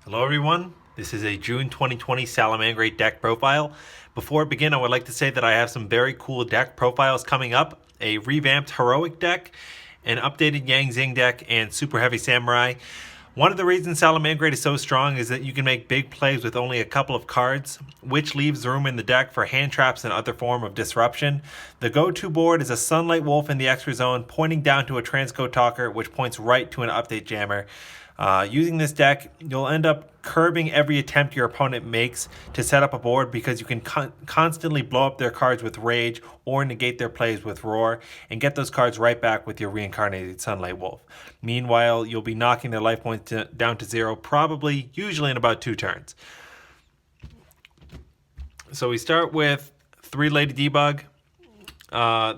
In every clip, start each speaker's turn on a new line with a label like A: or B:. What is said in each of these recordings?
A: Hello everyone, this is a June 2020 Salamangreat deck profile. Before I begin, I would like to say that I have some very cool deck profiles coming up. A revamped Heroic deck, an updated Yang Zing deck, and Super Heavy Samurai. One of the reasons Salamangreat is so strong is that you can make big plays with only a couple of cards, which leaves room in the deck for hand traps and other form of disruption. The go-to board is a Sunlight Wolf in the extra zone, pointing down to a Transcode Talker, which points right to an update jammer. Using this deck, you'll end up curbing every attempt your opponent makes to set up a board because you can constantly blow up their cards with Rage or negate their plays with Roar and get those cards right back with your reincarnated Sunlight Wolf. Meanwhile, you'll be knocking their life points down to 0, usually in about 2 turns. So we start with 3 Lady Debug.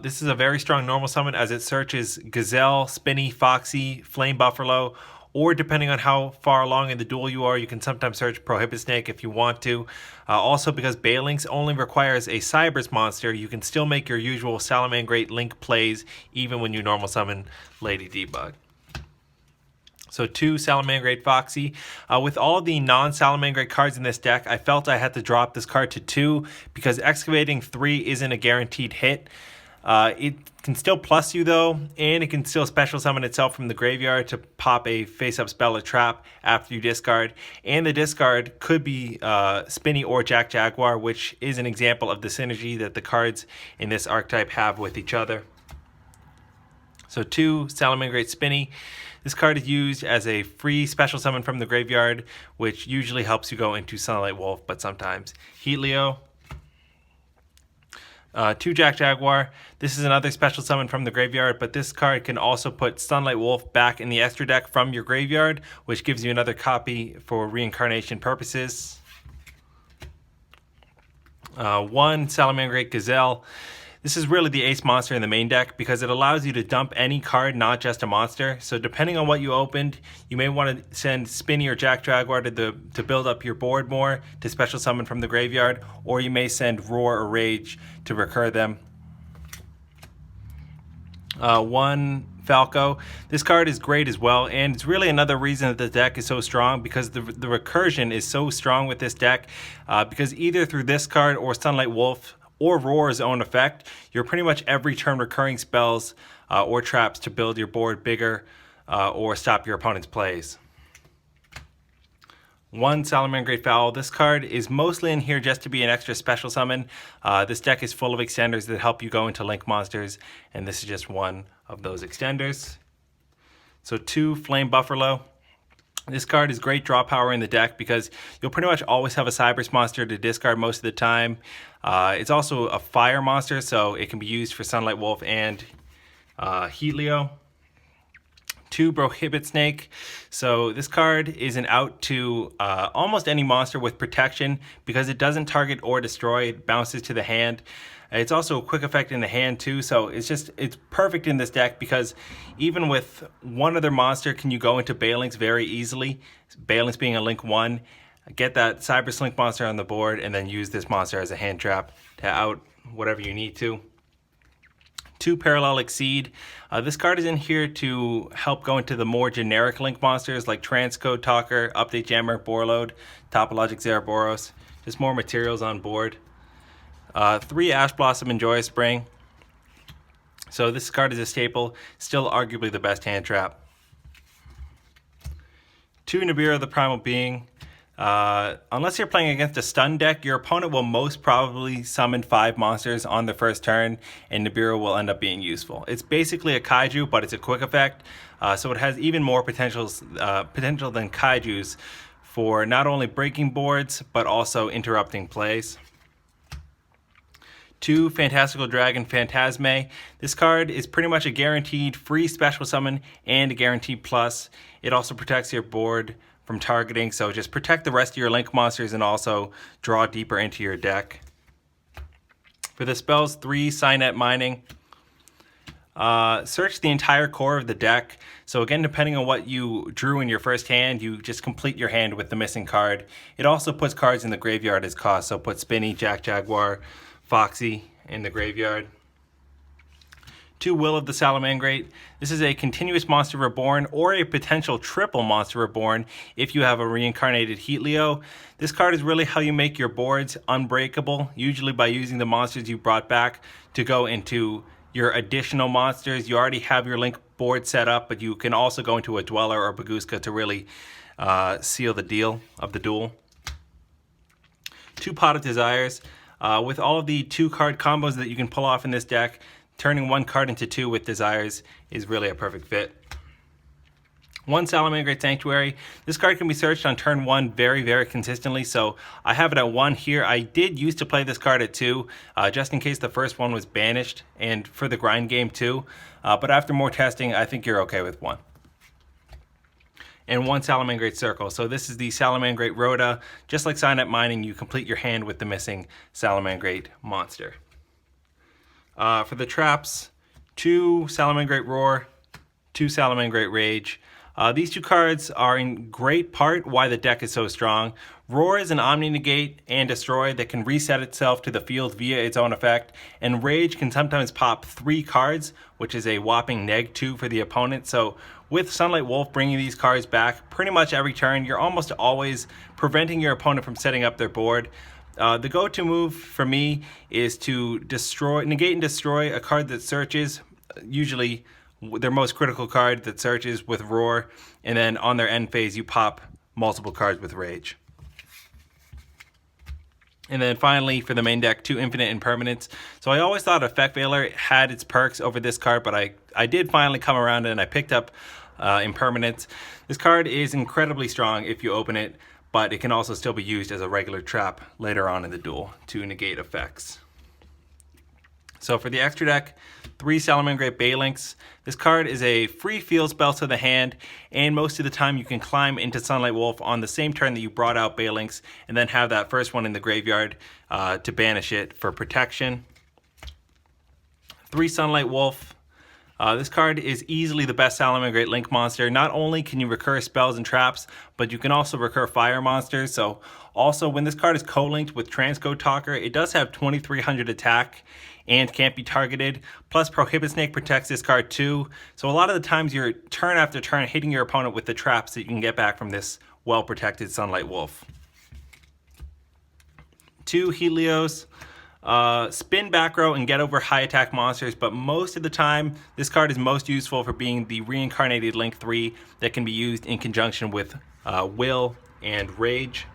A: This is a very strong normal summon as it searches Gazelle, Spinny, Foxy, Flame Buffalo, or depending on how far along in the duel you are, you can sometimes search Prohibit Snake if you want to. Also, because Balinks only requires a Cyberse monster, you can still make your usual Salamangreat Link plays even when you normal summon Lady Debug. So 2 Salamangreat Foxy. With all the non-Salamangreat cards in this deck, I felt I had to drop this card to 2 because Excavating 3 isn't a guaranteed hit. It can still plus you though, and it can still special summon itself from the graveyard to pop a face-up spell or trap after you discard. And the discard could be Spinny or Jack Jaguar, which is an example of the synergy that the cards in this archetype have with each other. So 2 Salamangreat Spinny. This card is used as a free special summon from the graveyard, which usually helps you go into Sunlight Wolf, but sometimes Heatleo. 2 Jack Jaguar. This is another special summon from the graveyard, but this card can also put Sunlight Wolf back in the extra deck from your graveyard, which gives you another copy for reincarnation purposes. 1 Salamangreat Gazelle. This is really the ace monster in the main deck because it allows you to dump any card, not just a monster. So depending on what you opened, you may want to send Spinny or Jack Jaguar to build up your board more, to special summon from the graveyard, or you may send Roar or Rage to recur them. 1 Falco. This card is great as well, and it's really another reason that the deck is so strong because the recursion is so strong with this deck because either through this card or Sunlight Wolf or Roar's own effect, you're pretty much every turn recurring spells or traps to build your board bigger or stop your opponent's plays. 1 Salamangreat Fowl. This card is mostly in here just to be an extra special summon. This deck is full of extenders that help you go into Link monsters, and this is just one of those extenders. So 2 Flame Buffalo. This card is great draw power in the deck because you'll pretty much always have a Cyberse monster to discard most of the time. It's also a fire monster, so it can be used for Sunlight Wolf and Heatleo. 2 Prohibit Snake. So this card is an out to almost any monster with protection because it doesn't target or destroy. It bounces to the hand. It's also a quick effect in the hand too, so it's perfect in this deck because even with one other monster can you go into Balinks very easily. Balinks being a Link 1, get that Cyberse Link monster on the board and then use this monster as a hand trap to out whatever you need to. 2 Parallel Exceed. This card is in here to help go into the more generic Link monsters like Transcode Talker, Update Jammer, Borload, Topologic Zeraboros. Just more materials on board. 3 Ash Blossom and Joyous Spring. So this card is a staple, still arguably the best hand trap. 2 Nibiru the Primal Being. Unless you're playing against a stun deck, your opponent will most probably summon 5 monsters on the first turn, and Nibiru will end up being useful. It's basically a kaiju, but it's a quick effect, so it has even more potential than kaijus for not only breaking boards, but also interrupting plays. 2 Fantastical Dragon Phantasme. This card is pretty much a guaranteed free special summon and a guaranteed plus. It also protects your board from targeting, so just protect the rest of your Link monsters and also draw deeper into your deck. For the spells, 3 Cynet Mining. Search the entire core of the deck. So again, depending on what you drew in your first hand, you just complete your hand with the missing card. It also puts cards in the graveyard as cost, so put Spinny, Jack Jaguar, Foxy in the graveyard. 2 Will of the Salamangreat. This is a continuous monster reborn or a potential triple monster reborn if you have a reincarnated Heatleo. This card is really how you make your boards unbreakable, usually by using the monsters you brought back to go into your additional monsters. You already have your Link board set up, but you can also go into a Dweller or Bagooska to really seal the deal of the duel. 2 Pot of Desires. With all of the 2-card combos that you can pull off in this deck, turning 1 card into 2 with Desires is really a perfect fit. 1 Salamangreat Sanctuary. This card can be searched on turn 1 very, very consistently, so I have it at 1 here. I did used to play this card at 2, just in case the first one was banished, and for the grind game too. But after more testing, I think you're okay with 1. And 1 Salamangreat Circle. So this is the Salamangreat Rhoda. Just like Sign Up Mining, you complete your hand with the missing Salamangreat monster. For the traps, 2 Salamangreat Roar, 2 Salamangreat Rage. These 2 cards are in great part why the deck is so strong. Roar is an Omni-Negate and Destroy that can reset itself to the field via its own effect, and Rage can sometimes pop 3 cards, which is a whopping -2 for the opponent. So with Sunlight Wolf bringing these cards back pretty much every turn, you're almost always preventing your opponent from setting up their board. The go-to move for me is to negate and destroy a card that searches, usually their most critical card that searches with Roar, and then on their end phase you pop multiple cards with Rage. And then finally for the main deck, 2 Infinite Impermanence. So I always thought Effect Veiler had its perks over this card, but I did finally come around and I picked up Impermanence. This card is incredibly strong if you open it, but it can also still be used as a regular trap later on in the duel to negate effects. So for the extra deck, 3 Salamangreat Balinks. This card is a free field spell to the hand, and most of the time you can climb into Sunlight Wolf on the same turn that you brought out Balinks, and then have that first one in the graveyard to banish it for protection. 3 Sunlight Wolf. This card is easily the best Salamangreat Link monster. Not only can you recur spells and traps, but you can also recur fire monsters. So also when this card is co-linked with Transcode Talker, it does have 2300 attack and can't be targeted. Plus Prohibit Snake protects this card too. So a lot of the times you're turn after turn hitting your opponent with the traps that you can get back from this well-protected Sunlight Wolf. 2 Heatleos. Spin back row and get over high attack monsters, but most of the time this card is most useful for being the reincarnated Link 3 that can be used in conjunction with Will and Rage.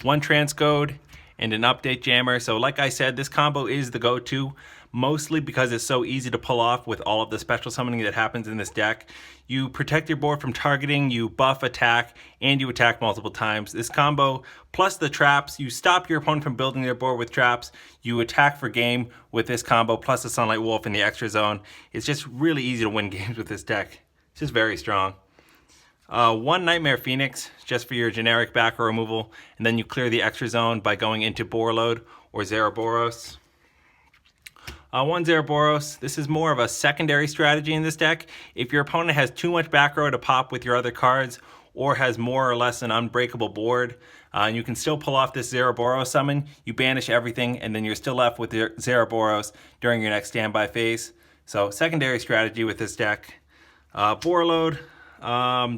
A: 1 Transcode and an Update Jammer. So like I said, this combo is the go-to, mostly because it's so easy to pull off with all of the special summoning that happens in this deck. You protect your board from targeting, you buff attack, and you attack multiple times. This combo, plus the traps, you stop your opponent from building their board with traps, you attack for game with this combo, plus the Sunlight Wolf in the extra zone. It's just really easy to win games with this deck. It's just very strong. 1 Nightmare Phoenix, just for your generic back row removal, and then you clear the extra zone by going into Borreload or Zeraboros. 1 Zeraboros, this is more of a secondary strategy in this deck. If your opponent has too much back row to pop with your other cards, or has more or less an unbreakable board, and you can still pull off this Zeraboros summon, you banish everything, and then you're still left with the Zeraboros during your next standby phase. So secondary strategy with this deck. Borreload,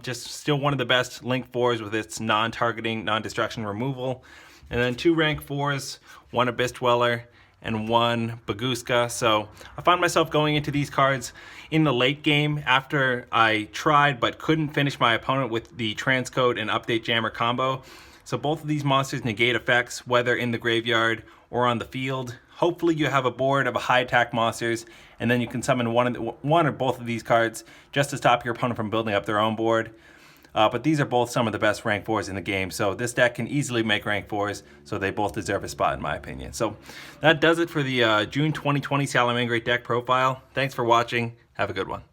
A: just still one of the best Link 4s with its non-targeting, non-destruction removal. And then 2 rank 4s, 1 Abyss Dweller, and 1 Bagooska. So I found myself going into these cards in the late game after I tried but couldn't finish my opponent with the Transcode and Update Jammer combo. So both of these monsters negate effects, whether in the graveyard or on the field. Hopefully you have a board of high attack monsters, and then you can summon one or both of these cards just to stop your opponent from building up their own board. But these are both some of the best rank 4s in the game, so this deck can easily make rank 4s, so they both deserve a spot in my opinion. So that does it for the June 2020 Salamangreat deck profile. Thanks for watching. Have a good one.